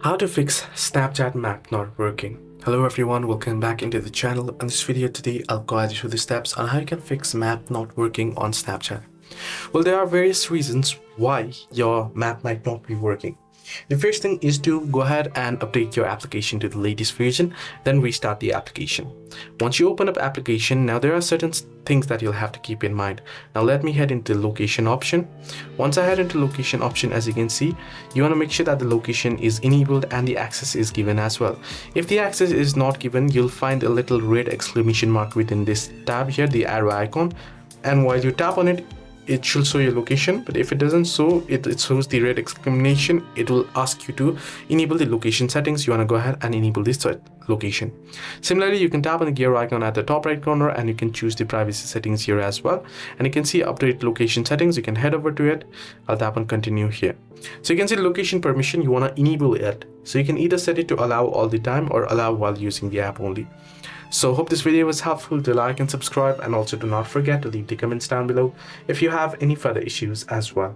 How to fix Snapchat map not working. Hello everyone, welcome back into the channel. In this video today, I'll guide you through the steps on how you can fix map not working on Snapchat. Well, there are various reasons why your map might not be working. The first thing is to go ahead and update your application to the latest version, then restart the application. Once you open up application, now there are certain things that you'll have to keep in mind. Now let me head into the location option. Once I head into location option, as you can see, you want to make sure that the location is enabled and the access is given as well. If the access is not given, you'll find a little red exclamation mark within this tab here, the arrow icon, and while you tap on it, it should show your location, but if it doesn't show it shows the red exclamation, it will ask you to enable the location settings. You want to go ahead and enable this location. Similarly, you can tap on the gear icon at the top right corner and you can choose the privacy settings here as well, and you can see update location settings. You can head over to it. I'll tap on continue here. So you can see the location permission, you want to enable it, so you can either set it to allow all the time or allow while using the app only. So hope this video was helpful. Do like and subscribe, and also do not forget to leave the comments down below if you have any further issues as well.